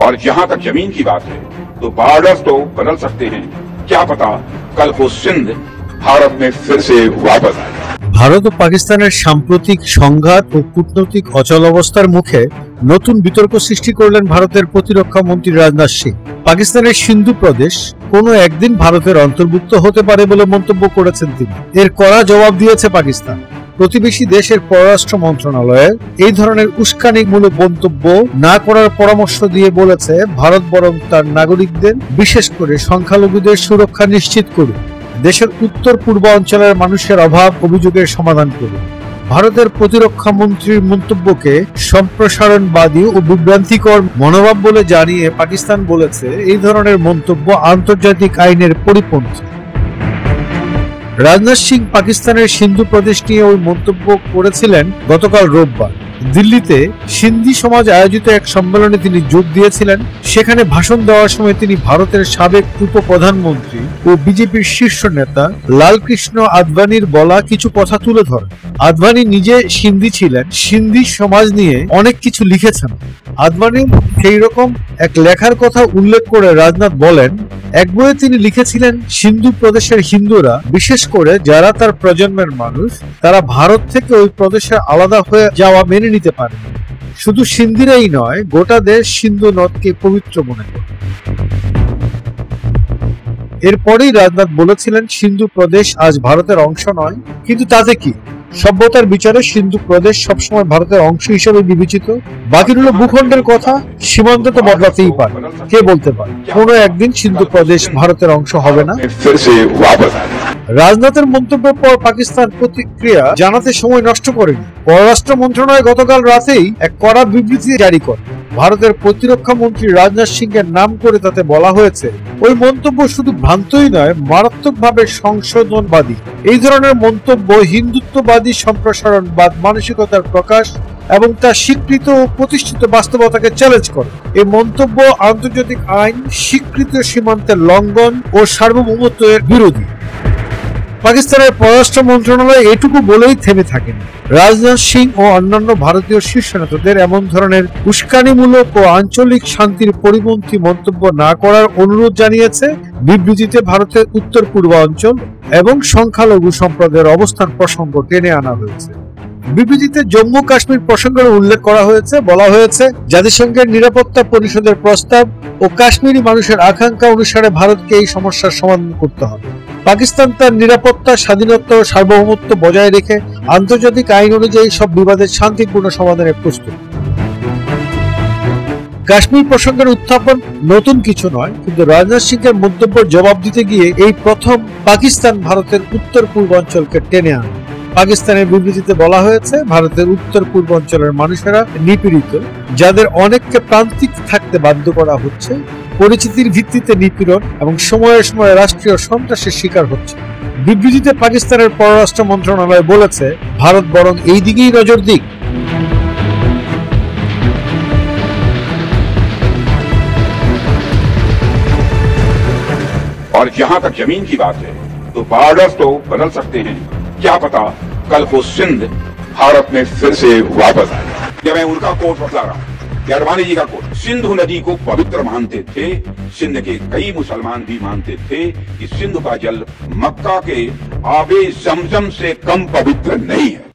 और जहां तक जमीन की बात है तो बॉर्डर्स तो बदल सकते हैं, क्या पता कल को सिंध भारत में फिर से वापस आए। ভারত ও পাকিস্তানের সাম্প্রতিক সংঘাত ও কূটনৈতিক অচলাবস্থার মুখে নতুন বিতর্ক সৃষ্টি করলেন ভারতের প্রতিরক্ষা মন্ত্রী রাজনাথ সিং। পাকিস্তানের সিন্ধু প্রদেশ কোনো একদিন ভারতের অন্তর্ভুক্ত হতে পারে বলে মন্তব্য করেছেন তিনি। এর কড়া জবাব দিয়েছে পাকিস্তান। প্রতিবেশী দেশের পররাষ্ট্র মন্ত্রণালয়ের এই ধরনের উস্কানিমূলক মন্তব্য না করার পরামর্শ দিয়ে বলেছে, ভারত বরং তার নাগরিকদের, বিশেষ করে সংখ্যালঘুদের সুরক্ষা নিশ্চিত করুক, দেশের উত্তর পূর্বাঞ্চলের মানুষের অভাব অভিযোগের সমাধান করুন। ভারতের প্রতিরক্ষা মন্ত্রীর মন্তব্যকে সম্প্রসারণবাদী ও বিভ্রান্তিকর মনোভাব বলে জানিয়ে পাকিস্তান বলেছে, এই ধরনের মন্তব্য আন্তর্জাতিক আইনের পরিপন্থী। রাজনাথ সিং পাকিস্তানের সিন্ধু প্রদেশ নিয়ে ওই মন্তব্য করেছিলেন গতকাল রোববার। দিল্লিতে সিন্ধি সমাজ আয়োজিত এক সম্মেলনে তিনি যোগ দিয়েছিলেন। সেখানে ভাষণ দেওয়ার সময় তিনি ভারতের সাবেক উপপ্রধানমন্ত্রী ও বিজেপির শীর্ষ নেতা লালকৃষ্ণ আদভানির বলা কিছু কথা তুলে ধরেন। আদভানি নিজে সিন্ধি ছিলেন, সিন্ধি সমাজ নিয়ে অনেক কিছু লিখেছেন। আদভানির সেই রকম এক লেখার কথা উল্লেখ করে রাজনাথ বলেন, এক বইয়ে তিনি লিখেছিলেন, সিন্ধু প্রদেশের হিন্দুরা, বিশেষ করে যারা তার প্রজন্মের মানুষ, তারা ভারত থেকে ওই প্রদেশে আলাদা হয়ে যাওয়া মেনে নিতে পারে। শুধু সিন্ধিরাই নয়, গোটা দেশ সিন্ধু নদকে পবিত্র মনে করে। এরপরেই রাজনাথ বলেছিলেন, সিন্ধু প্রদেশ আজ ভারতের অংশ নয়, কিন্তু তাতে কি? সভ্যতার বিচারে সিন্ধু প্রদেশ সবসময় ভারতের অংশ হিসেবে বিবেচিত। বাকি হলো ভূখণ্ডের কথা, সীমান্ত তো বদলাতেই পারে। কে বলতে পারে কোনো একদিন সিন্ধু প্রদেশ ভারতের অংশ হবে না? রাজনাথের মন্তব্যের পর পাকিস্তান প্রতিক্রিয়া জানাতে সময় নষ্ট করেনি। পররাষ্ট্র মন্ত্রণালয় গতকাল রাতেই এক কড়া বিবৃতি জারি করে ভারতের প্রতিরক্ষা মন্ত্রী রাজনাথ সিং এর নাম করে তাতে বলা হয়েছে, ওই মন্তব্য শুধু ভ্রান্তই নয়, মারাত্মকভাবে সংশোধনবাদী। এই ধরনের মন্তব্য হিন্দুত্ববাদী সম্প্রসারণবাদ মানসিকতার প্রকাশ এবং তার স্বীকৃত ও প্রতিষ্ঠিত বাস্তবতাকে চ্যালেঞ্জ করে। এই মন্তব্য আন্তর্জাতিক আইন, স্বীকৃত সীমান্তের লঙ্ঘন ও সার্বভৌমত্বের বিরোধী। পাকিস্তানের পররাষ্ট্র মন্ত্রণালয় এটুকু বলেই থেমে থাকেন। রাজনাথ সিং ও অন্যান্য ভারতীয় শীর্ষ নেতাদের এমন ধরনের উস্কানিমূলক ও আঞ্চলিক শান্তির পরিপন্থী মন্তব্য না করার অনুরোধ জানিয়েছে। বিবৃতিতে ভারতের উত্তর পূর্বাঞ্চল এবং সংখ্যালঘু সম্প্রদায়ের অবস্থান প্রসঙ্গ টেনে আনা হয়েছে। বিবৃতিতে জম্মু কাশ্মীর প্রসঙ্গের উল্লেখ করা হয়েছে। বলা হয়েছে, জাতিসংঘের নিরাপত্তা পরিষদের প্রস্তাব ও কাশ্মীরি মানুষের আকাঙ্ক্ষা অনুসারে ভারতকে এই সমস্যার সমাধান করতে হবে। পাকিস্তান তার নিরাপত্তা, স্বাধীনতা ও সার্বভৌমত্ব বজায় রেখে আন্তর্জাতিক আইন অনুযায়ী সব বিবাদের শান্তিপূর্ণ সমাধানে প্রস্তুত। কাশ্মীর প্রসঙ্গের উত্থাপন নতুন কিছু নয়, কিন্তু রাজনাথ সিং এর মন্তব্যের জবাব দিতে গিয়ে এই প্রথম পাকিস্তান ভারতের উত্তর পূর্বাঞ্চলকে টেনে আনে। পাকিস্তানের বিবৃতিতে বলা হয়েছে, ভারতের উত্তর পূর্বাঞ্চলের মানুষেরা নিপীড়িত, যাদের অনেককে প্রান্তিক থাকতে বাধ্য করা হচ্ছে, পরিচিতির ভিত্তিতে নিপীড়ন এবং সময়ে সময়ে রাষ্ট্রীয় সন্ত্রাসের শিকার হচ্ছে। বিবৃতিতে পাকিস্তানের পররাষ্ট্র মন্ত্রণালয় বলেছে, ভারত বরং এই দিকেই নজর দিক। और जहां तक जमीन की बात है तो बॉर्डर्स तो बदल सकते हैं, क्या पता कल को सिंध भारत में फिर से वापस आए। जब मैं उनका कोट बतला रहा हूं, अडवाणी जी का कोट, सिंधु नदी को पवित्र मानते थे। सिंध के कई मुसलमान भी मानते थे कि सिंधु का जल मक्का के आबे जमजम से कम पवित्र नहीं है।